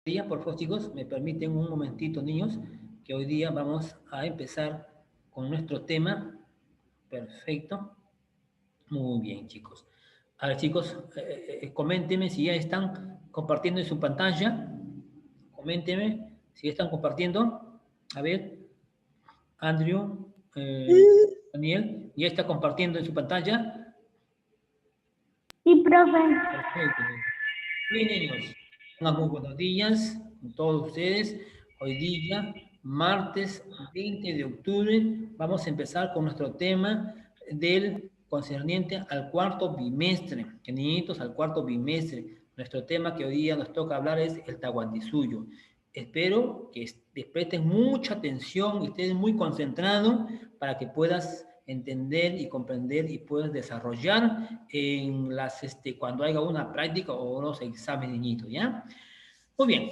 Día, por favor, chicos, me permiten un momentito, niños, que hoy día vamos a empezar con nuestro tema. Perfecto. Muy bien, chicos. A ver, chicos, coméntenme si ya están compartiendo en su pantalla. Coméntenme si ya están compartiendo. A ver, Andrew, Daniel, ¿ya está compartiendo en su pantalla? Sí, profe. Perfecto. Bien, niños, tengan muy buenos días con todos ustedes. Hoy día, martes 20 de octubre, vamos a empezar con nuestro tema del concerniente al cuarto bimestre. Que niñitos, al cuarto bimestre. Nuestro tema que hoy día nos toca hablar es el Tahuantinsuyo. Espero que les presten mucha atención y estén muy concentrados para que puedas entender y comprender y puedas desarrollar en cuando haya una práctica o unos exámenes, niñitos, ¿ya? Muy bien,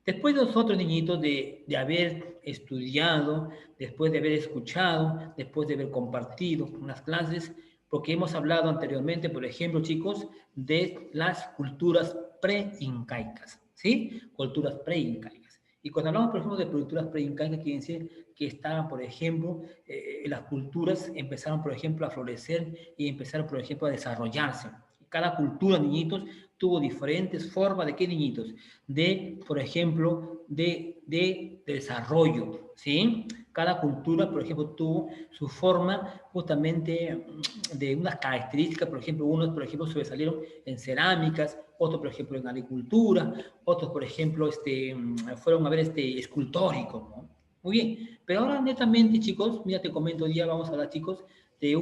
después de nosotros, niñitos, de haber estudiado, después de haber escuchado, después de haber compartido unas clases, porque hemos hablado anteriormente, por ejemplo, chicos, de las culturas pre-incaicas, ¿sí? Culturas pre-incaicas. Y cuando hablamos, por ejemplo, de culturas pre-incaicas, quiere decir que estaban, por ejemplo, las culturas empezaron, por ejemplo, a florecer y empezaron, por ejemplo, a desarrollarse. Cada cultura, niñitos, tuvo diferentes formas de qué, niñitos, de, por ejemplo, de desarrollo, ¿sí? Cada cultura, por ejemplo, tuvo su forma justamente de unas características, por ejemplo, unos, por ejemplo, sobresalieron en cerámicas, otros, por ejemplo, en agricultura, otros, por ejemplo, fueron a ver escultóricos, ¿no? Muy bien, pero ahora netamente, chicos, mira, te comento, hoy día vamos a hablar, chicos, ya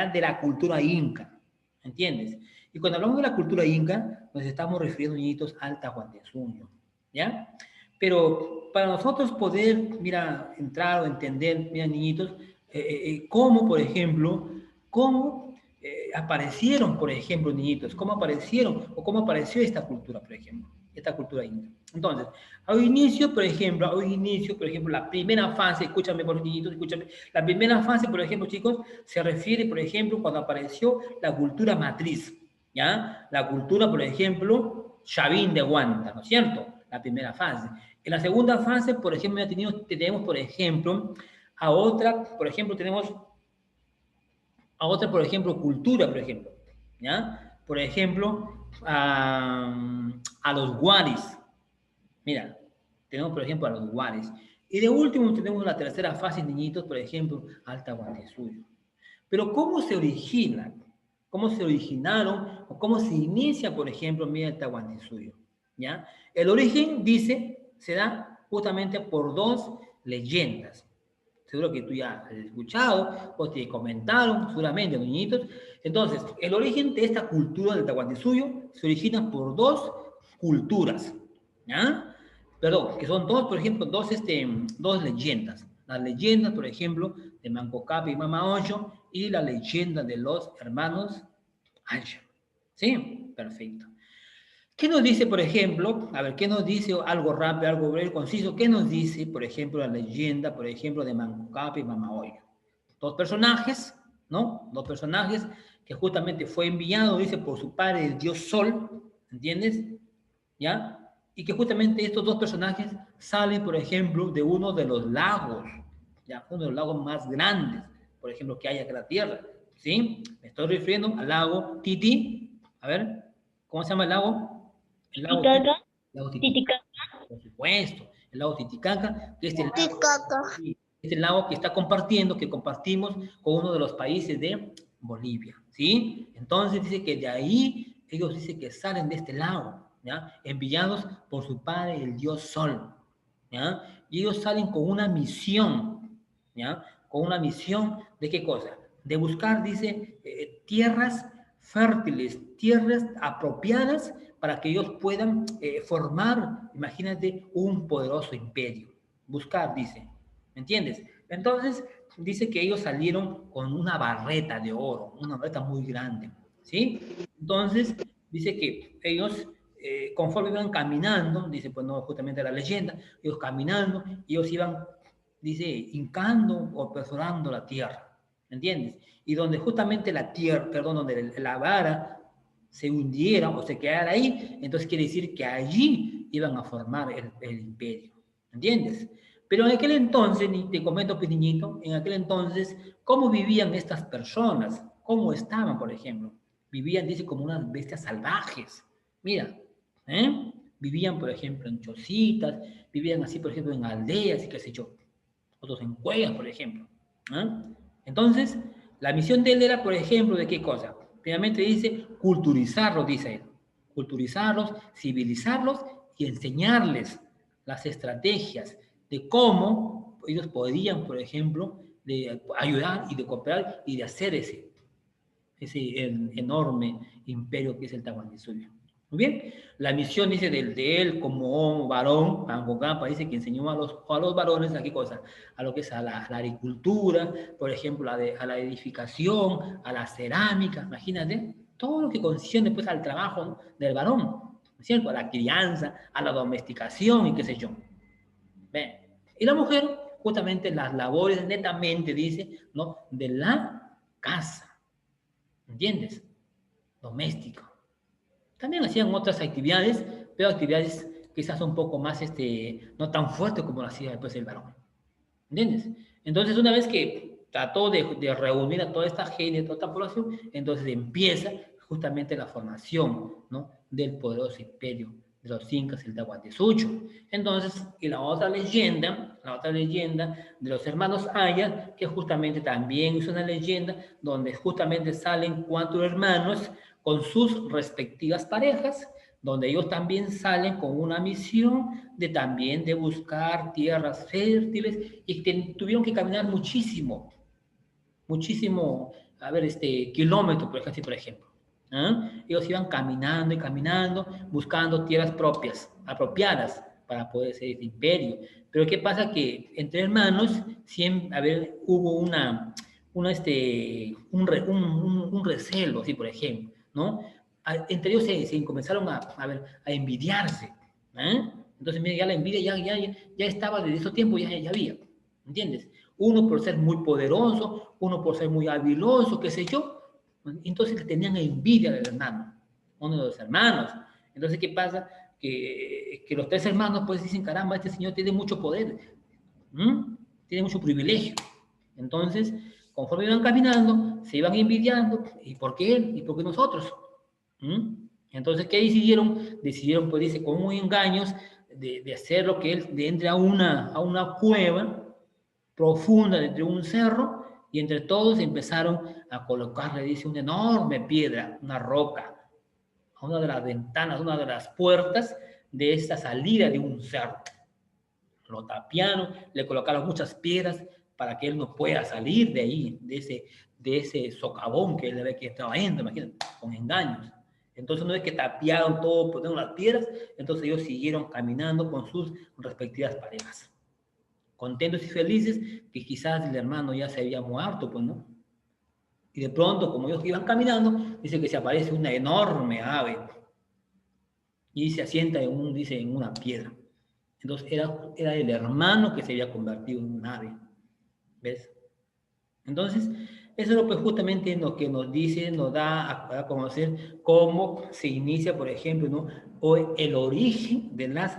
de la cultura inca, ¿entiendes? Y cuando hablamos de la cultura inca, nos estamos refiriendo, niñitos, al Tahuantinsuyo, ¿ya? Pero para nosotros poder, mira, entrar o entender, mira, niñitos, cómo, por ejemplo, cómo aparecieron, por ejemplo, niñitos, cómo aparecieron o cómo apareció esta cultura, por ejemplo, esta cultura inca. Entonces, al inicio, por ejemplo, la primera fase, escúchame, por niñitos, escúchame, la primera fase, por ejemplo, chicos, se refiere, por ejemplo, cuando apareció la cultura matriz, ¿ya? La cultura, por ejemplo, Chavín de Guanta, ¿no es cierto? La primera fase. En la segunda fase, por ejemplo, ya tenemos, por ejemplo, por ejemplo, tenemos a otra, por ejemplo, cultura, por ejemplo, ¿ya? Por ejemplo, a los guaris. Mira, tenemos, por ejemplo, a los guaris. Y de último tenemos la tercera fase, niñitos, por ejemplo, Alta Guantesuyo. Pero ¿cómo se originan? ¿Cómo se originaron? ¿O cómo se inicia, por ejemplo, mira el Tahuantinsuyo? ¿Ya? El origen, dice, se da justamente por dos leyendas. Seguro que tú ya has escuchado o te comentaron, seguramente, niñitos. Entonces, el origen de esta cultura del Tahuantinsuyo se origina por dos culturas, ¿ya? Perdón, que son dos, por ejemplo, dos leyendas. Las leyendas, por ejemplo, de Manco Cápac y Mama Ocho y la leyenda de los hermanos Ancha. ¿Sí? Perfecto. ¿Qué nos dice, por ejemplo? A ver, ¿qué nos dice algo rápido, algo breve, conciso? ¿Qué nos dice, por ejemplo, la leyenda, por ejemplo, de Manco Cápac y Mama Ocho? Dos personajes, ¿no? Dos personajes que justamente fue enviado, dice, por su padre, el dios Sol, ¿entiendes? ¿Ya? Y que justamente estos dos personajes salen, por ejemplo, de uno de los lagos, ¿ya? Uno de los lagos más grandes, por ejemplo, que hay acá en la Tierra, ¿sí? Me estoy refiriendo al lago Titi. A ver, ¿cómo se llama el lago? El lago Titi. Titicaca. El lago Titicaca, Titicaca. por supuesto. El lago Titicaca, que es el lago, Titicaca. sí, es el lago que está compartiendo, que compartimos con uno de los países de Bolivia, ¿sí? Entonces dice que de ahí ellos dicen que salen de este lago, ¿ya? Enviados por su padre, el dios Sol, ¿ya? Y ellos salen con una misión, ¿ya? Con una misión de qué cosa? De buscar, dice, tierras fértiles, tierras apropiadas para que ellos puedan formar, imagínate, un poderoso imperio. Buscar, dice, ¿me entiendes? Entonces, dice que ellos salieron con una barreta de oro, una barreta muy grande, ¿sí? Entonces, dice que ellos, conforme iban caminando, dice, pues no, justamente la leyenda, ellos caminando, ellos iban, dice, hincando o perforando la tierra, ¿entiendes? Y donde justamente la tierra, perdón, donde la vara se hundiera o se quedara ahí, entonces quiere decir que allí iban a formar el imperio. ¿Entiendes? Pero en aquel entonces, ni te comento, pues, niñito, en aquel entonces, ¿cómo vivían estas personas? ¿Cómo estaban, por ejemplo? Vivían, dice, como unas bestias salvajes. Mira, ¿eh? Vivían, por ejemplo, en chocitas, vivían así, por ejemplo, en aldeas y qué sé yo. Otros en cuevas, por ejemplo. ¿Eh? Entonces, la misión de él era, por ejemplo, ¿de qué cosa? Primeramente dice culturizarlos, dice él. Culturizarlos, civilizarlos y enseñarles las estrategias de cómo ellos podían, por ejemplo, de ayudar y de cooperar y de hacer ese enorme imperio que es el Tahuantinsuyo. Muy bien, la misión dice de él como varón, Angocampa dice que enseñó a los varones a qué cosa, a lo que es a la agricultura, por ejemplo, a la edificación, a la cerámica, imagínate, todo lo que concierne pues al trabajo, ¿no?, del varón, ¿no es cierto?, a la crianza, a la domesticación y qué sé yo. ¿Ven? Y la mujer, justamente las labores netamente, dice, ¿no?, de la casa. ¿Entiendes? Doméstico. También hacían otras actividades, pero actividades quizás un poco más, no tan fuertes como lo hacía después el varón. ¿Entiendes? Entonces, una vez que trató de reunir a toda esta gente, a toda esta población, entonces empieza justamente la formación, ¿no?, del poderoso imperio de los incas, el Tahuantinsuyo. Entonces, y la otra leyenda de los hermanos Aya, que justamente también es una leyenda donde justamente salen 4 hermanos con sus respectivas parejas, donde ellos también salen con una misión de también de buscar tierras fértiles y que tuvieron que caminar muchísimo, a ver, kilómetros, por ejemplo. ¿Ah? Ellos iban caminando y caminando, buscando tierras propias, apropiadas para poder ser este imperio. Pero ¿qué pasa? Que entre hermanos siempre, a ver, hubo un recelo, así, por ejemplo, ¿no? Entre ellos se comenzaron a envidiarse. ¿Eh? Entonces, mira, ya la envidia ya estaba desde esos tiempos, ya había. ¿Entiendes? Uno por ser muy poderoso, uno por ser muy habiloso, qué sé yo. Entonces le tenían envidia al hermano, uno de los hermanos. Entonces, ¿qué pasa? Que los 3 hermanos pues dicen, caramba, este señor tiene mucho poder, tiene mucho privilegio. Entonces, conforme iban caminando, se iban envidiando, ¿y por qué él? ¿Y por qué nosotros? Entonces, ¿qué decidieron? Decidieron, pues dice, con muy engaños, de hacer lo que él, de entre a una cueva profunda entre un cerro, y entre todos empezaron a colocarle, dice, una enorme piedra, una roca, a una de las ventanas, una de las puertas de esta salida de un cerro. Lo tapiaron, le colocaron muchas piedras para que él no pueda salir de ahí, de ese socavón que él ve que estaba yendo, imagínate, con engaños. Entonces, una vez que tapiaron todo, pusieron las piedras, entonces ellos siguieron caminando con sus respectivas parejas, contentos y felices, que quizás el hermano ya se había muerto, pues, ¿no? Y de pronto, como ellos iban caminando, dice que se aparece una enorme ave y se asienta en una piedra. Entonces era el hermano que se había convertido en un ave. ¿Ves? Entonces, eso es lo que justamente lo que nos dice, nos da a conocer cómo se inicia, por ejemplo, ¿no?, o el origen de las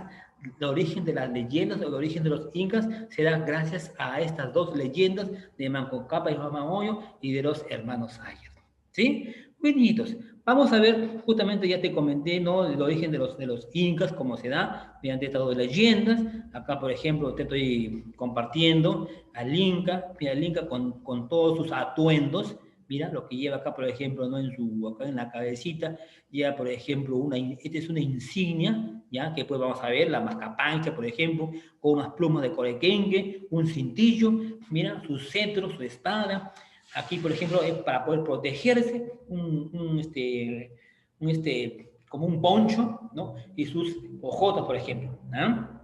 leyendas, o el origen de los incas, se da gracias a estas 2 leyendas de Manco Cápac y Mamamoyo y de los hermanos Ayers. ¿Sí? Muy niñitos. Vamos a ver, justamente ya te comenté, ¿no?, el origen de los incas, cómo se da, mediante estas 2 leyendas. Acá, por ejemplo, te estoy compartiendo al Inca, mira, el Inca con todos sus atuendos, mira lo que lleva acá, por ejemplo, ¿no?, acá en la cabecita, lleva, por ejemplo, esta es una insignia, ¿ya?, que pues vamos a ver, la mascapancha, por ejemplo, con unas plumas de corequengue, un cintillo, mira, su cetro, su espada. Aquí, por ejemplo, es para poder protegerse, como un poncho, ¿no?, y sus hojotas, por ejemplo, ¿no?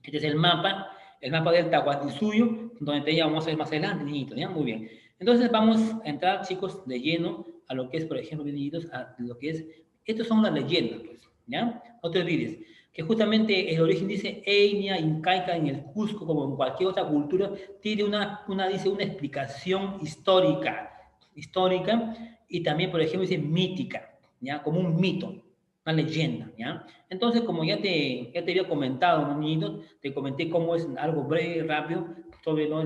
Este es el mapa del Tahuantinsuyo, donde te vamos a ver más adelante, niñitos, ¿ya? Muy bien. Entonces vamos a entrar, chicos, de lleno a lo que es, por ejemplo, niñitos, a lo que es, estas son las leyendas, pues, ¿ya? No te olvides que justamente el origen dice Etnia incaica en el Cusco, como en cualquier otra cultura, tiene dice, una explicación histórica, y también, por ejemplo, dice mítica. ¿ya? Como un mito, una leyenda, ¿ya? Entonces, como ya te había comentado, ¿no, niñitos? Te comenté cómo es algo breve, rápido, sobre, ¿no?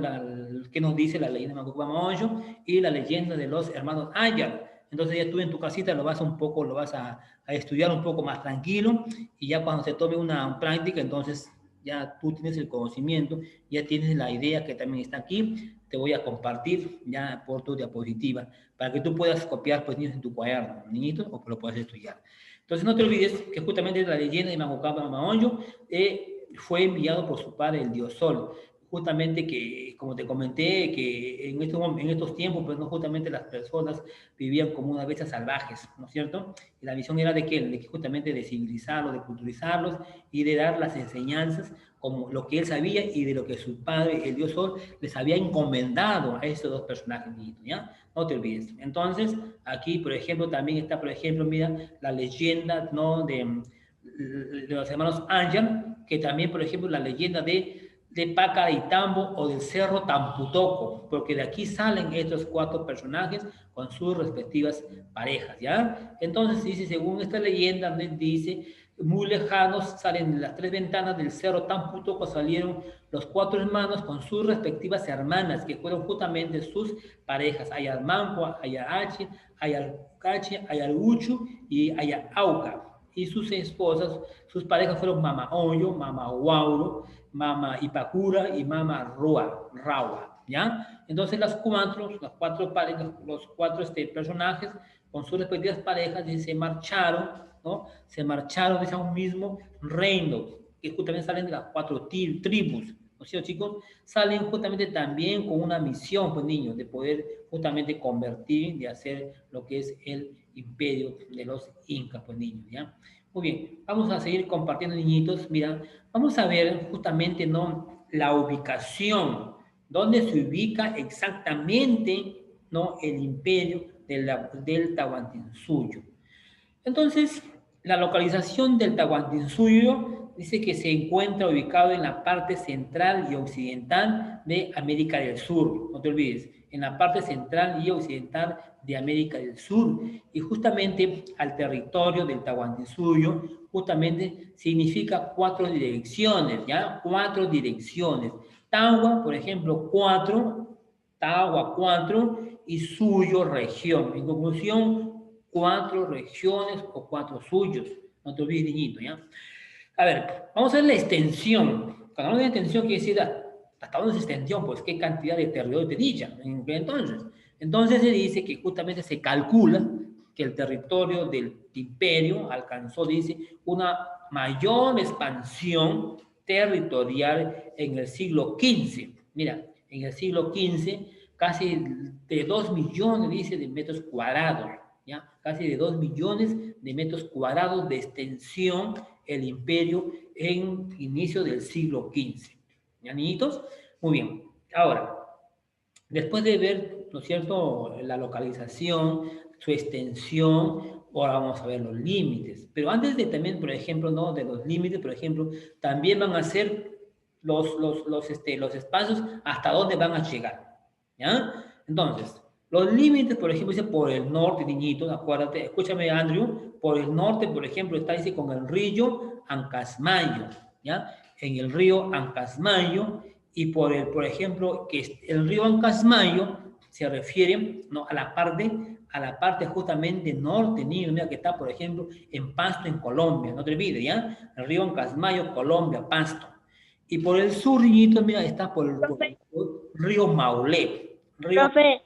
qué nos dice la leyenda de Macucbama Oyo y la leyenda de los hermanos Ayar. Entonces ya tú en tu casita lo vas a estudiar un poco más tranquilo y ya cuando se tome una práctica, entonces ya tú tienes el conocimiento, ya tienes la idea que también está aquí, te voy a compartir ya por tu diapositiva para que tú puedas copiar pues niños en tu cuaderno, niñitos, o que lo puedas estudiar. Entonces no te olvides que justamente la leyenda de Macucapa Maonyo fue enviado por su padre, el dios Sol. Justamente que, como te comenté, que en estos tiempos, pues no justamente las personas vivían como unas bestias salvajes, ¿no es cierto? Y la visión era de que justamente de civilizarlos, de culturizarlos y de dar las enseñanzas como lo que él sabía y de lo que su padre, el dios Sol, les había encomendado a estos dos personajes, ¿ya? No te olvides. Entonces, aquí, por ejemplo, también está, por ejemplo, mira, la leyenda, ¿no? De los hermanos Ángel, que también, por ejemplo, la leyenda de Paca y Tambo o del Cerro Tamputoco, porque de aquí salen estos cuatro personajes con sus respectivas parejas, ¿ya? Entonces dice, según esta leyenda, dice, muy lejanos salen de las tres ventanas del Cerro Tamputoco, salieron los cuatro hermanos con sus respectivas hermanas, que fueron justamente sus parejas, Ayarmanco, Ayahachi, Ayarcachi, Ayarguchu y Ayauca. Y sus esposas, sus parejas fueron Mama Oyo, Mama Huauro, Mama Ipacura y Mama Raua, ¿ya? Entonces los cuatro personajes con sus respectivas parejas se marcharon, ¿no? Se marcharon de ese mismo reino, que justamente salen de las cuatro tribus, ¿no es cierto, chicos? Salen justamente también con una misión, pues niños, de poder justamente convertir, de hacer lo que es el imperio de los incas, pues niños, ¿ya? Muy bien, vamos a seguir compartiendo, niñitos. Mira, vamos a ver justamente, ¿no? La ubicación, dónde se ubica exactamente, ¿no? El imperio del Tahuantinsuyo. Entonces, la localización del Tahuantinsuyo dice que se encuentra ubicado en la parte central y occidental de América del Sur, no te olvides, en la parte central y occidental de América del Sur, y justamente al territorio del Tahuantinsuyo, justamente significa cuatro direcciones, ¿ya? Cuatro direcciones. Tagua, por ejemplo, cuatro, Tagua, cuatro, y Suyo, región. En conclusión, cuatro regiones o cuatro suyos. No te olvides, niñito, ¿ya? A ver, vamos a ver la extensión. Cuando hablamos de extensión, quiere decir hasta dónde es extensión, pues qué cantidad de territorio tenía. Entonces se dice que justamente se calcula que el territorio del imperio alcanzó, dice, una mayor expansión territorial en el siglo XV. Mira, en el siglo XV, casi de 2 millones, dice, de metros cuadrados. ¿Ya? Casi de 2 millones de metros cuadrados de extensión el imperio en inicio del siglo XV. ¿Ya, niñitos? Muy bien. Ahora, después de ver, ¿no es cierto?, la localización, su extensión, ahora vamos a ver los límites. Pero antes de también, por ejemplo, ¿no?, de los límites, por ejemplo, también van a ser los espacios hasta dónde van a llegar. ¿Ya? Entonces, los límites, por ejemplo, dice por el norte, niñitos, acuérdate, escúchame, Andrew, por el norte, por ejemplo, está, dice, con el río Ancasmayo, ¿ya? En el río Ancasmayo, y por ejemplo, que el río Ancasmayo se refiere, ¿no?, a la parte justamente norte, niños, mira, que está, por ejemplo, en Pasto, en Colombia, no te olvides, ¿ya? El río Ancasmayo, Colombia, Pasto. Y por el sur, niñitos, mira, está por el río Maulé. Profe,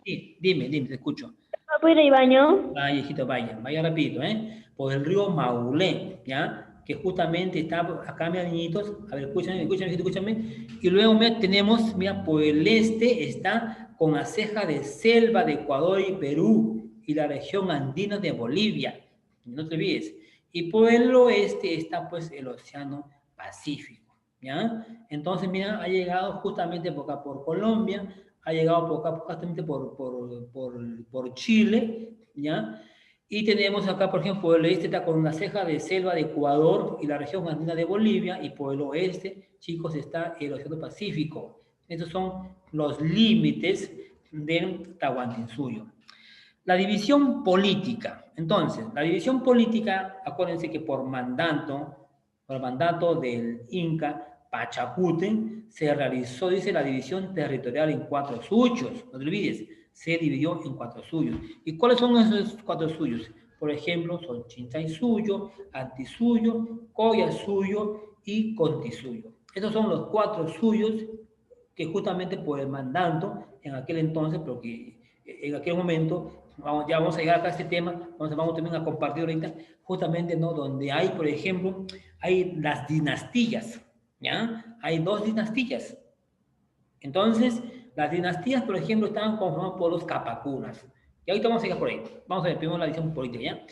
Sí, dime, te escucho. ¿puedo ir al baño? Vaya, hijito, vaya rapidito, ¿eh? Por el río Maulé, ¿ya? Que justamente está acá, mis niñitos. A ver, escúchame. Y luego mira, tenemos, mira, por el este está con la ceja de selva de Ecuador y Perú y la región andina de Bolivia. No te olvides. Y por el oeste está, pues, el Océano Pacífico, ¿ya? Entonces, mira, ha llegado justamente por acá, por Colombia, ha llegado por acá, justamente por Chile, ¿ya? Y tenemos acá, por ejemplo, por el este está con la ceja de selva de Ecuador y la región andina de Bolivia, y por el oeste, chicos, está el Océano Pacífico. Estos son los límites del Tahuantinsuyo. La división política. Entonces, la división política, acuérdense que por mandato del Inca Pachacute, se realizó, dice, la división territorial en 4 suyos. No te olvides, se dividió en 4 suyos. ¿Y cuáles son esos 4 suyos? Por ejemplo, son Chinchaysuyo, Antisuyo, Collasuyo y Contisuyo. Estos son los 4 suyos que justamente por el mandato en aquel entonces, pero que en aquel momento, ya vamos a llegar acá a este tema, vamos también a compartir ahorita, justamente, ¿no? Donde hay, por ejemplo, hay las dinastías, ¿ya? Hay 2 dinastías. Entonces, las dinastías, por ejemplo, estaban conformadas por los capacunas. Y ahorita vamos a llegar por ahí. Vamos a ver primero la división política, ¿ya?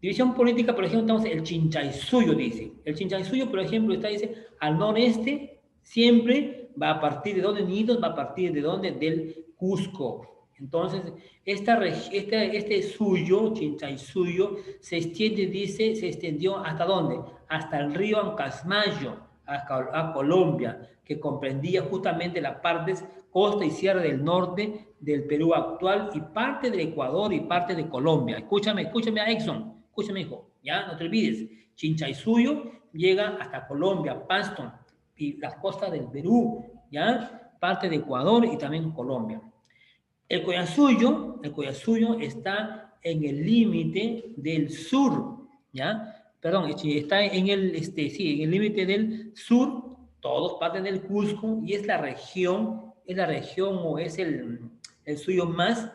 División política, por ejemplo, tenemos el Chinchaysuyo, dice. El Chinchaysuyo, por ejemplo, está, dice, al noreste, siempre va a partir de dónde, niños, va a partir de dónde, del Cusco. Entonces, este suyo, Chinchaysuyo, se extiende, dice, se extendió hasta dónde? Hasta el río Ancasmayo, a Colombia, que comprendía justamente las partes costa y sierra del norte del Perú actual y parte del Ecuador y parte de Colombia. Escúchame, a Exxon, escúchame, hijo, ya, no te olvides. Chinchaysuyo llega hasta Colombia, Pasto y las costas del Perú, ya, parte de Ecuador y también Colombia. El Collasuyo está en el límite del sur, ¿ya? Perdón, está en el, en el límite del sur, todos parten del Cusco, y es la región o es el suyo más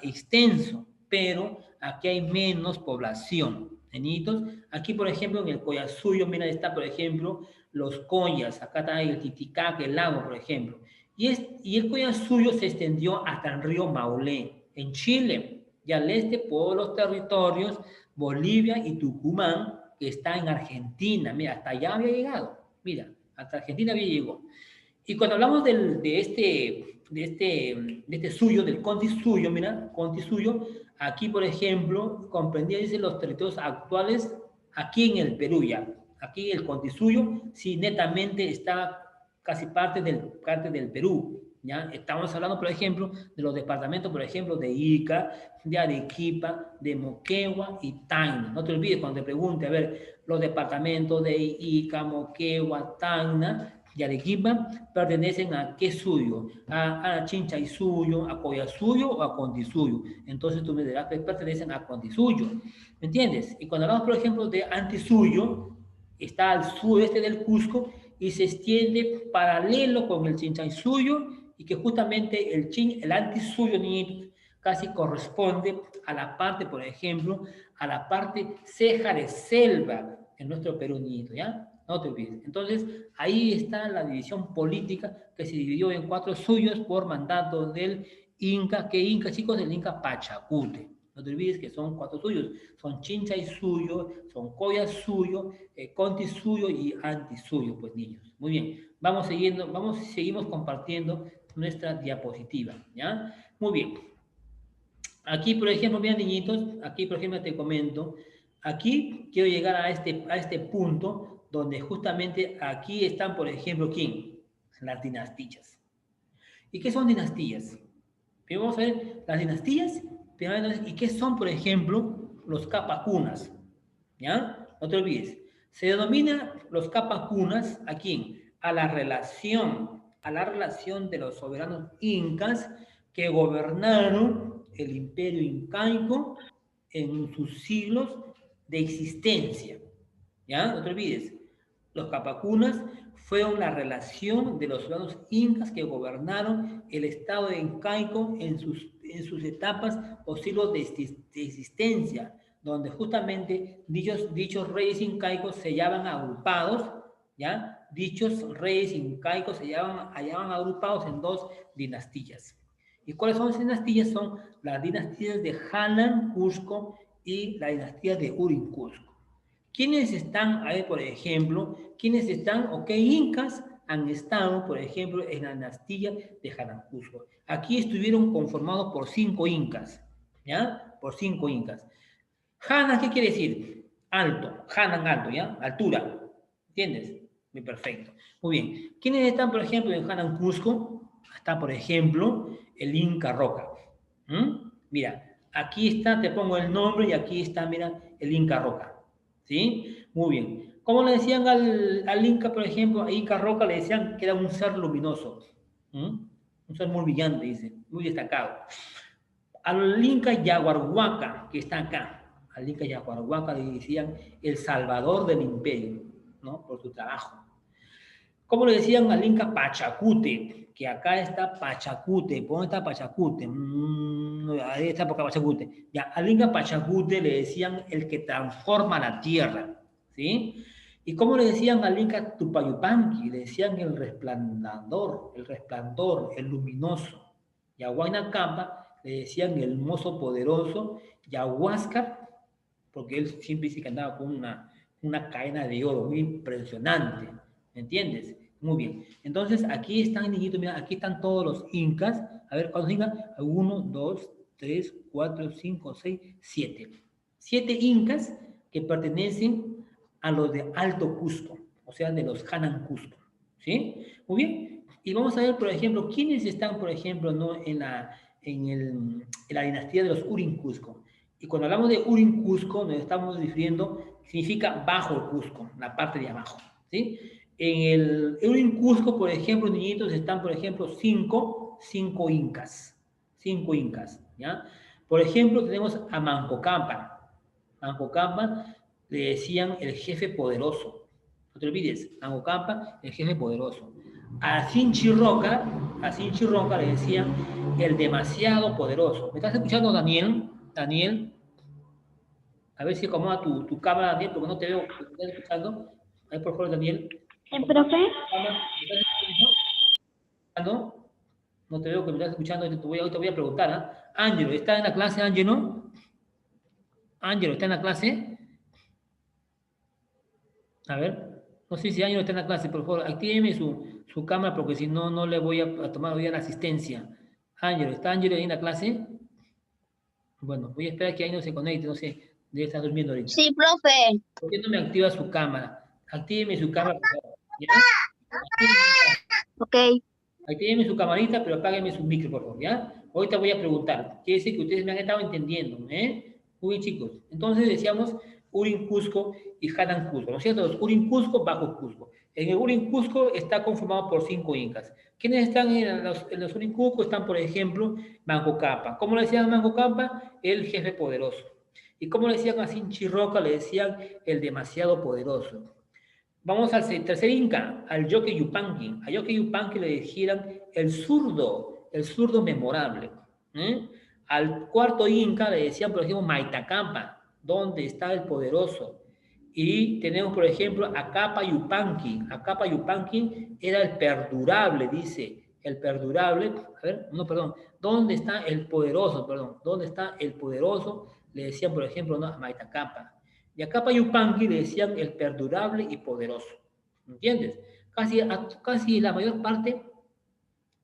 extenso, pero aquí hay menos población. ¿Niñitos? Aquí, por ejemplo, en el Collasuyo, mira, está, por ejemplo, los Collas, acá está el Titicaca, el lago, por ejemplo. Y el Collasuyo se extendió hasta el río Maule, en Chile, y al este por los territorios Bolivia y Tucumán, que está en Argentina. Mira, hasta allá había llegado. Mira, hasta Argentina había llegado. Y cuando hablamos de este suyo, del Conti suyo, mira, Conti suyo, aquí, por ejemplo, comprendía, dice, los territorios actuales aquí en el Perú ya. Aquí el Conti suyo, sí, netamente está casi parte del Perú, ¿ya? Estamos hablando, por ejemplo, de los departamentos, por ejemplo, de Ica, de Arequipa, de Moquegua y Tacna. No te olvides cuando te pregunte, a ver, los departamentos de Ica, Moquegua, Tacna y Arequipa pertenecen a qué suyo, a Chinchaysuyo, a Collasuyo o a Contisuyo. Entonces tú me dirás que pertenecen a Contisuyo, ¿me entiendes? Y cuando hablamos, por ejemplo, de Antisuyo, está al sudeste del Cusco y se extiende paralelo con el Chinchaysuyo, y que justamente el Antisuyo, niñitos, casi corresponde a la parte, por ejemplo, a la parte ceja de selva en nuestro Perú, niñito, ¿ya? No te olvides. Entonces, ahí está la división política que se dividió en 4 suyos por mandato del Inca. ¿Qué Inca, chicos? El Inca Pachacute. No te olvides que son 4 suyos. Son Chinchaysuyo, son Collasuyo, Contisuyo y Antisuyo, pues, niños. Muy bien. Seguimos compartiendo nuestra diapositiva, ¿ya? Muy bien. Aquí, por ejemplo, miren, niñitos, aquí, por ejemplo, te comento, aquí quiero llegar a este punto donde justamente aquí están, por ejemplo, ¿quién? Las dinastías. ¿Y qué son dinastías? Primero vamos a ver las dinastías, ¿y qué son, por ejemplo, los capacunas? ¿Ya? No te olvides. Se denomina los capacunas, ¿a quién? A la relación de los soberanos incas que gobernaron el imperio incaico en sus siglos de existencia. ¿Ya? No te olvides. Los capacunas fueron la relación de los ciudadanos incas que gobernaron el estado incaico en sus etapas o siglos de existencia, donde justamente dichos reyes incaicos se hallaban agrupados, ¿ya? Dichos reyes incaicos se hallaban agrupados en 2 dinastías. ¿Y cuáles son esas dinastías? Son las dinastías de Hanan, Cusco, y la dinastía de Urin, Cusco. ¿Quiénes están ahí, por ejemplo? ¿Quiénes están o qué incas han estado, por ejemplo, en la dinastía de Hanan, Cusco? Aquí estuvieron conformados por 5 incas, ¿ya? Por 5 incas. Hanan, ¿qué quiere decir? Alto, Hanan alto, ¿ya? Altura, ¿entiendes? Muy perfecto. Muy bien. ¿Quiénes están, por ejemplo, en Hanan, Cusco? Está, por ejemplo, el Inca Roca. Mira, Aquí está, te pongo el nombre y aquí está, mira, el Inca Roca. ¿Sí? Muy bien. ¿Cómo le decían al Inca, por ejemplo? A Inca Roca le decían que era un ser luminoso. ¿Mm? Un ser muy brillante, dice, muy destacado. Al Inca Yaguarhuaca, que está acá, al Inca Yaguarhuaca le decían el salvador del imperio, ¿no? Por su trabajo. ¿Cómo le decían al Inca Pachacute? Que acá está Pachacute. ¿Por dónde está Pachacute? Ahí está por acá Pachacute. Ya, al Inca Pachacute le decían el que transforma la tierra. ¿Sí? ¿Y cómo le decían al Inca Tupayupanqui? Le decían el resplandor, el luminoso. Y a Huayna Campa le decían el mozo poderoso. Y a Huáscar, porque él siempre dice que andaba con una cadena de oro muy impresionante. ¿Me entiendes? Muy bien. Entonces, aquí están, niñitos, mira, aquí están todos los incas. A ver, ¿cuántos incas? 1, 2, 3, 4, 5, 6, 7. 7 incas que pertenecen a los de Alto Cusco, o sea, de los Hanan Cusco. ¿Sí? Muy bien. Y vamos a ver, por ejemplo, quiénes están, por ejemplo, ¿no? en la dinastía de los Urin Cusco. Y cuando hablamos de Urin Cusco, nos estamos refiriendo, significa bajo Cusco, la parte de abajo. ¿Sí? En el Urin Cusco, por ejemplo, niñitos, están, por ejemplo, cinco incas. 5 incas, ¿ya? Por ejemplo, tenemos a Manco Cápac. Manco Cápac le decían el jefe poderoso. No te olvides, Manco Cápac, el jefe poderoso. A Sinchi Roca le decían el demasiado poderoso. ¿Me estás escuchando, Daniel? Daniel, a ver si acomoda tu cámara, Daniel, porque no te veo. ¿Me estás escuchando? Ahí, por favor, Daniel. Profe? ¿Me estás escuchando? No te veo que me estás escuchando. Hoy te voy a preguntar. ¿Ah? Ángelo, ¿está en la clase, Ángelo? Ángelo, ¿está en la clase? A ver. No sé si Ángelo está en la clase. Por favor, actíveme su cámara porque si no, no le voy a tomar hoy la asistencia. Ángelo, ¿está Ángelo ahí en la clase? Bueno, voy a esperar que Ángelo se conecte. No sé, debe estar durmiendo ahorita. Sí, profe. ¿Por qué no me activa su cámara? Actíveme su cámara, por favor. ¿Ya? Ok. Actíveme su camarita, pero apágueme su micro, por favor, ¿ya? Ahorita voy a preguntar. Quiere decir que ustedes me han estado entendiendo, ¿eh? Muy bien, chicos. Entonces decíamos Urin Cusco y Hanan Cusco, ¿no es cierto? Los Urin Cusco, Bajo Cusco. En el Urin Cusco está conformado por 5 incas. ¿Quiénes están en los Urin Cusco? Están, por ejemplo, Manco Cápac. ¿Cómo le decían a Manco Cápac? El jefe poderoso. ¿Y cómo le decían a Sinchi Roca? Le decían el demasiado poderoso. Vamos al tercer Inca, al Yoke Yupanqui. A Yoke Yupanqui le dijeron el zurdo memorable. ¿Eh? Al cuarto Inca le decían, por ejemplo, Maitacampa, donde está el poderoso. Y tenemos, por ejemplo, a Capa Yupanqui. A Capa Yupanqui era el perdurable, dice. El perdurable, a ver, no, perdón. ¿Dónde está el poderoso? Perdón, ¿dónde está el poderoso? Le decían, por ejemplo, ¿no? A Maitacampa. Y a Capa Yupanqui le decían el perdurable y poderoso. ¿Entiendes? Casi la mayor parte de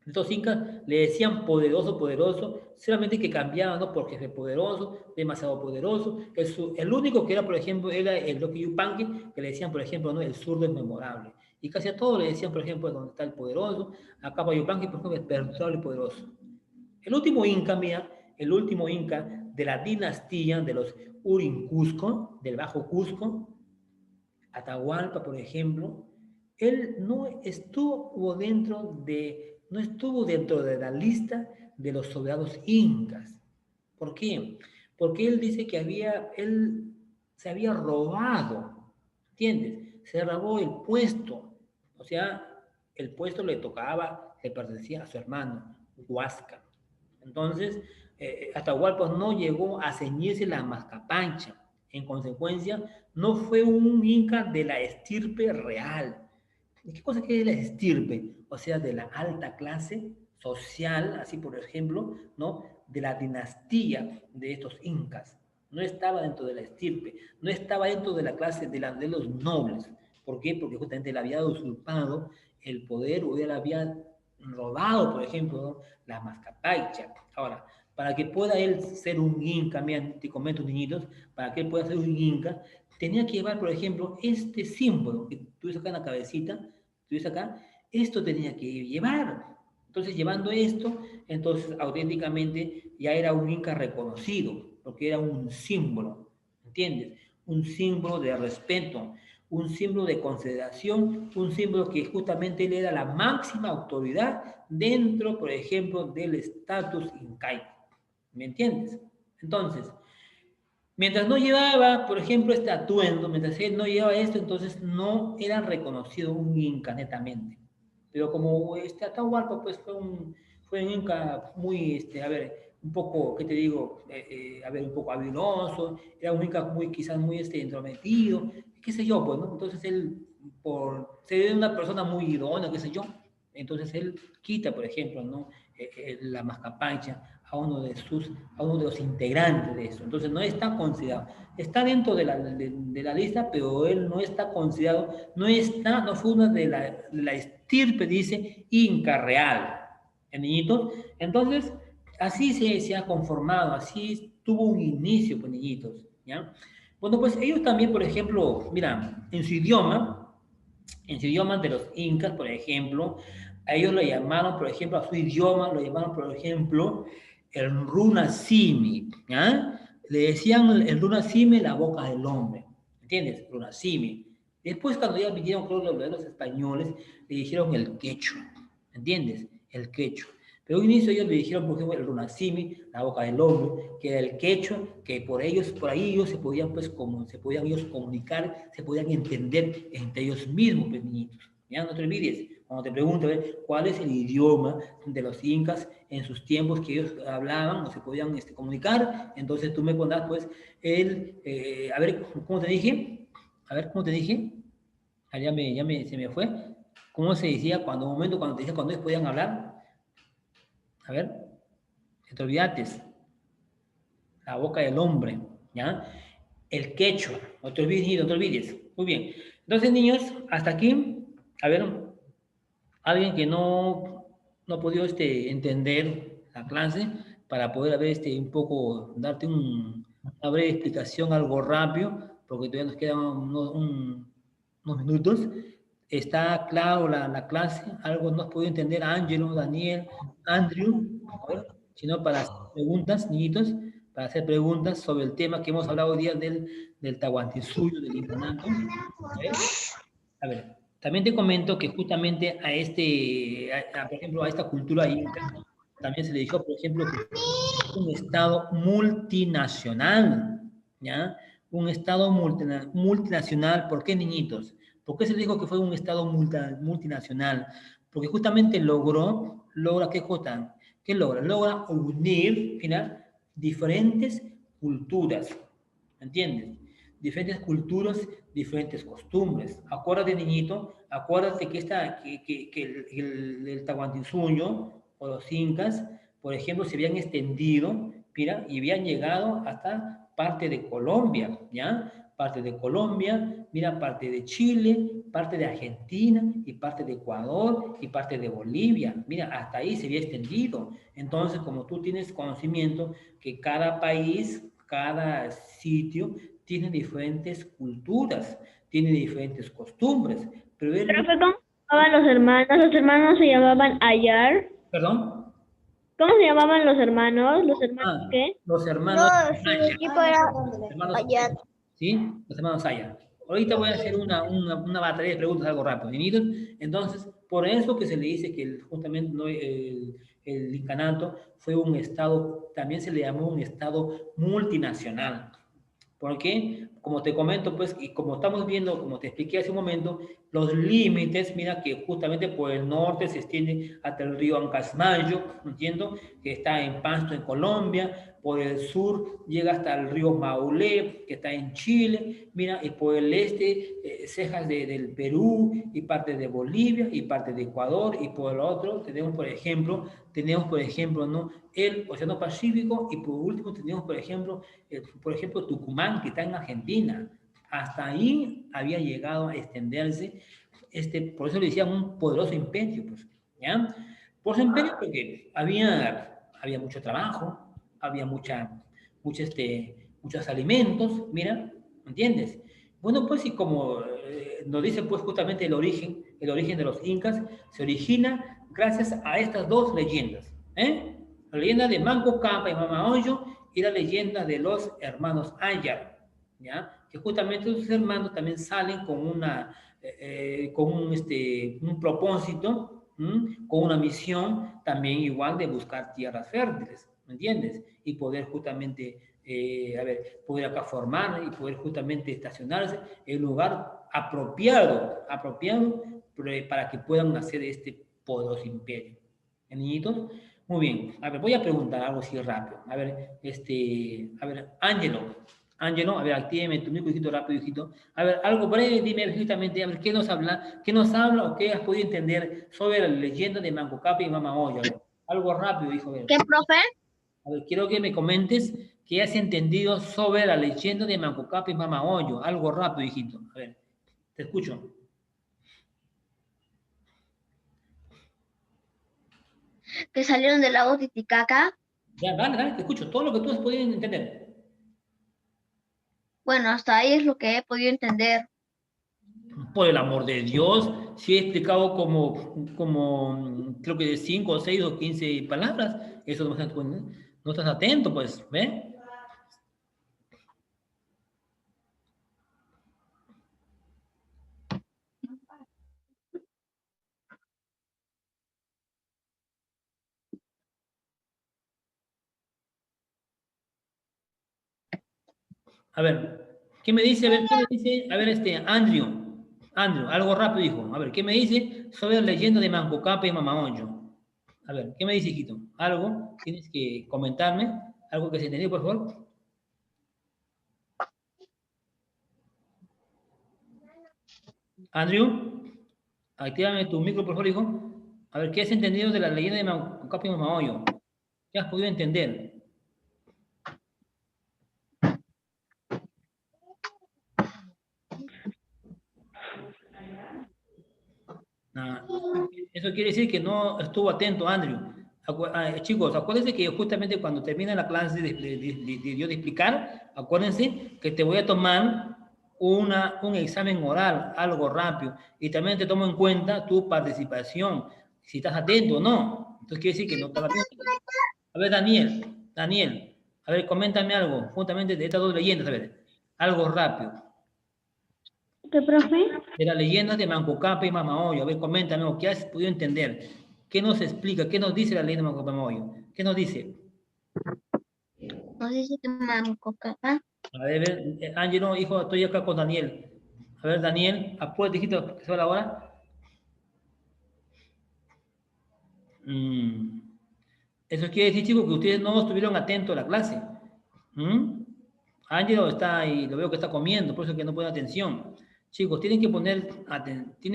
estos incas le decían poderoso, poderoso, solamente que cambiaban, ¿no? Por jefe poderoso, demasiado poderoso. El único que era, por ejemplo, era el Loki Yupanqui, que le decían, por ejemplo, ¿no? El zurdo inmemorable. Y casi a todos le decían, por ejemplo, donde está el poderoso, a Capa Yupanqui, por ejemplo, el perdurable y poderoso. El último Inca, mira, el último Inca de la dinastía de los Urin Cusco, del Bajo Cusco, Atahualpa, por ejemplo, él no estuvo dentro de la lista de los soldados incas. ¿Por qué? Porque él dice que él se había robado, ¿entiendes? Se robó el puesto, o sea, el puesto le pertenecía a su hermano, Huáscar. Entonces, Atahualpa no llegó a ceñirse la mascapancha. En consecuencia, no fue un inca de la estirpe real. ¿Y qué cosa es la estirpe? O sea, de la alta clase social, así por ejemplo, ¿no? De la dinastía de estos incas. No estaba dentro de la estirpe, no estaba dentro de la clase de los nobles. ¿Por qué? Porque justamente le había usurpado el poder o él había robado, por ejemplo, ¿no? La mascapaicha. Ahora, para que pueda él ser un inca, mira, te comento, niñitos, para que él pueda ser un inca, tenía que llevar, por ejemplo, este símbolo que tú ves acá en la cabecita, tú ves acá, esto tenía que llevar. Entonces, llevando esto, entonces auténticamente ya era un inca reconocido, porque era un símbolo, ¿entiendes? Un símbolo de respeto, un símbolo de consideración, un símbolo que justamente él era la máxima autoridad dentro, por ejemplo, del estatus incaico. ¿Me entiendes? Entonces, mientras no llevaba, por ejemplo, este atuendo, mientras él no llevaba esto, entonces no era reconocido un inca netamente. Pero como este Atahualpa, pues fue un inca muy, a ver, un poco, ¿qué te digo? A ver, un poco habiloso, era un inca muy, quizás muy entrometido, qué sé yo, pues, ¿no? Entonces él, por ser una persona muy idónea, qué sé yo, entonces él quita, por ejemplo, ¿no? La mascapancha a uno de los integrantes de eso. Entonces no está considerado. Está dentro de la lista, pero él no está considerado, no fue una de la estirpe, dice, Inca real. ¿El niñito? Entonces, así se ha conformado, así tuvo un inicio, pues, niñitos, ¿ya? Bueno, pues ellos también, por ejemplo, mira, en su idioma de los incas, por ejemplo, a ellos lo llamaron, por ejemplo, a su idioma lo llamaron, por ejemplo, el runasimi, ¿ya? Le decían el runasimi la boca del hombre, ¿entiendes? Runasimi. Después, cuando ya vinieron, creo, los españoles, le dijeron el quechua, ¿entiendes? El quechua. Pero al inicio ellos le dijeron, por ejemplo, el runasimi, la boca del hombre, que era el quechua, que por ahí ellos se podían, pues, como, se podían ellos comunicar, se podían entender entre ellos mismos, pues, niñitos. Ya no te olvides, cuando te pregunto, ¿cuál es el idioma de los incas en sus tiempos que ellos hablaban o se podían comunicar? Entonces tú me pondrás, pues, a ver, ¿cómo te dije? A ver, ¿cómo te dije? Ah, se me fue. ¿Cómo se decía cuando un momento, cuando te decía cuando ellos podían hablar? A ver, que te olvidates. La boca del hombre, ¿ya? El quechua, no te olvides, no te olvides. Muy bien. Entonces, niños, hasta aquí, a ver, alguien que no ha podido entender la clase para poder, a ver, un poco, darte una breve explicación, algo rápido, porque todavía nos quedan unos minutos. Está claro la clase, algo no has podido entender, Ángelo, Daniel, Andrew, a ver, sino para hacer preguntas, niñitos, para hacer preguntas sobre el tema que hemos hablado hoy día del Tahuantinsuyo, del Incanato. A ver, también te comento que justamente por ejemplo, a esta cultura inca, también se le dijo, por ejemplo, que un Estado multinacional, ¿ya? Un Estado multinacional, ¿por qué, niñitos? ¿Por qué se le dijo que fue un Estado multinacional? Porque justamente logra ¿qué cosa? ¿Qué logra? Logra unir, mira, diferentes culturas, ¿entiendes? Diferentes culturas, diferentes costumbres. Acuérdate, niñito, acuérdate que el Tahuantinsuyo o los incas, por ejemplo, se habían extendido, mira, y habían llegado hasta parte de Colombia, ¿ya? Parte de Colombia, mira, parte de Chile, parte de Argentina, y parte de Ecuador, y parte de Bolivia. Mira, hasta ahí se había extendido. Entonces, como tú tienes conocimiento que cada país, cada sitio, tiene diferentes culturas, tiene diferentes costumbres, pero él, Profe, ¿cómo se llamaban los hermanos? Los hermanos se llamaban Ayar. perdón, ¿Cómo se llamaban los hermanos? ¿Los hermanos ah, qué? los No, hermanos su Saya, equipo era hermanos allá. Saya, ¿sí? Los hermanos Saya. Ahorita voy a hacer una batería de preguntas, algo rápido, ¿niñitos? Entonces, por eso que se le dice que justamente no, el incanato fue un estado, también se le llamó un estado multinacional. Porque, como te comento, pues, y como estamos viendo, como te expliqué hace un momento, los límites, mira que justamente por el norte se extiende hasta el río Ancasmayo, ¿entiendo? Que está en Pasto, en Colombia, por el sur llega hasta el río Maule, que está en Chile, mira, y por el este, cejas del Perú, y parte de Bolivia, y parte de Ecuador, y por el otro tenemos, por ejemplo, ¿no? El Océano Pacífico, y por último tenemos, por ejemplo, Tucumán, que está en Argentina. Hasta ahí había llegado a extenderse, por eso le decían un poderoso imperio, pues, ¿ya? Poderoso imperio porque había mucho trabajo, había muchos alimentos, mira, ¿entiendes? Bueno, pues y como nos dice pues justamente el origen de los incas, se origina gracias a estas dos leyendas. La leyenda de Manco Cápac y Mamaollo y la leyenda de los hermanos Ayar, ¿ya? Que justamente sus hermanos también salen con un propósito, con una misión también igual de buscar tierras fértiles, ¿me entiendes? Y poder justamente, poder acá formar y poder justamente estacionarse en un lugar apropiado para que puedan nacer este poderoso imperio. Niñitos, muy bien. A ver, voy a preguntar algo así rápido. A ver, Ángelo, a ver, actíveme tu micro, hijito, rápido, hijito. A ver, algo breve, dime justamente, a ver, ¿qué nos habla o qué has podido entender sobre la leyenda de Manco Cápac y Mama Olla? A ver, algo rápido, hijo, a ver. ¿Qué, profe? A ver, quiero que me comentes qué has entendido sobre la leyenda de Manco Cápac y Mama Olla. Algo rápido, hijito. A ver, te escucho. Que salieron del lago Titicaca. Ya, dale, te escucho. Todo lo que tú has podido entender. Bueno, hasta ahí es lo que he podido entender. Por el amor de Dios, si he explicado como creo que de 5 o 6 o 15 palabras, eso no estás atento, pues, ¿ve? A ver, ¿qué me dice? A ver, ¿qué me dice? A ver, Andrew, algo rápido, hijo. A ver, ¿qué me dice sobre la leyenda de Manco Cápac y Mamaollo? A ver, ¿qué me dice, hijito? ¿Algo? Tienes que comentarme. ¿Algo que se entendió, por favor? Andrew, actívame tu micro, por favor, hijo. A ver, ¿qué has entendido de la leyenda de Manco Cápac y Mamaollo? ¿Qué has podido entender? Ah, eso quiere decir que no estuvo atento, Andrew. Chicos, acuérdense que justamente cuando termine la clase de yo de explicar, acuérdense que te voy a tomar un examen oral, algo rápido, y también te tomo en cuenta tu participación, si estás atento o no. Entonces quiere decir que no estás atento. A ver, Daniel, a ver, coméntame algo, justamente de estas dos leyendas, a ver, algo rápido. ¿Qué, profe? De las leyendas de Manco Cápac y Mamaollo. A ver, coméntame, ¿qué has podido entender? ¿Qué nos explica? ¿Qué nos dice la leyenda de Manco Cápac y Mamaollo? ¿Qué nos dice? Nos dice que Manco Cápac. A ver, Ángelo, hijo, estoy acá con Daniel. A ver, Daniel, apúrate, hijito, que se va la hora. Eso quiere decir, chicos, que ustedes no estuvieron atentos a la clase. Ángelo está ahí, lo veo que está comiendo, por eso que no pone atención. Chicos, tienen que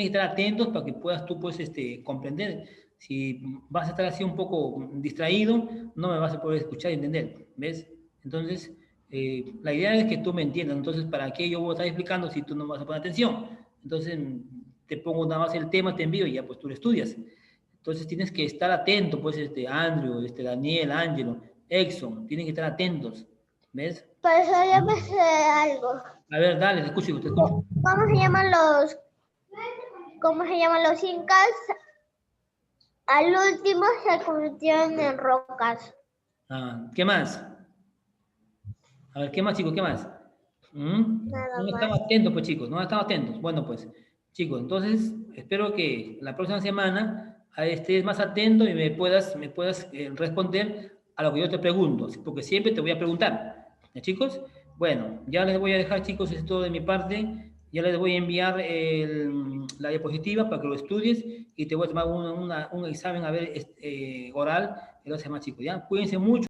estar atentos para que puedas tú, pues, comprender. Si vas a estar así un poco distraído, no me vas a poder escuchar y entender, ¿ves? Entonces, la idea es que tú me entiendas. Entonces, ¿para qué yo voy a estar explicando si tú no vas a poner atención? Entonces, te pongo nada más el tema, te envío y ya pues tú lo estudias. Entonces, tienes que estar atento, pues, Andrew, Daniel, Ángelo, Exxon, tienen que estar atentos, ¿ves? Por eso yo me sé algo. A ver, dale, te escucho, te escucho. ¿Cómo se llaman los incas? Al último se convirtieron en rocas. ¿Qué más? A ver, ¿qué más, chicos? ¿Qué más? No estamos atentos, pues, chicos, no estamos atentos. Bueno, pues, chicos, entonces, espero que la próxima semana estés más atento y me puedas responder a lo que yo te pregunto, porque siempre te voy a preguntar. ¿Ya, chicos? Bueno, ya les voy a dejar, chicos, es todo de mi parte. Ya les voy a enviar la diapositiva para que lo estudies y te voy a tomar un examen, a ver, oral, y lo hace más, chicos, ¿ya? Cuídense mucho.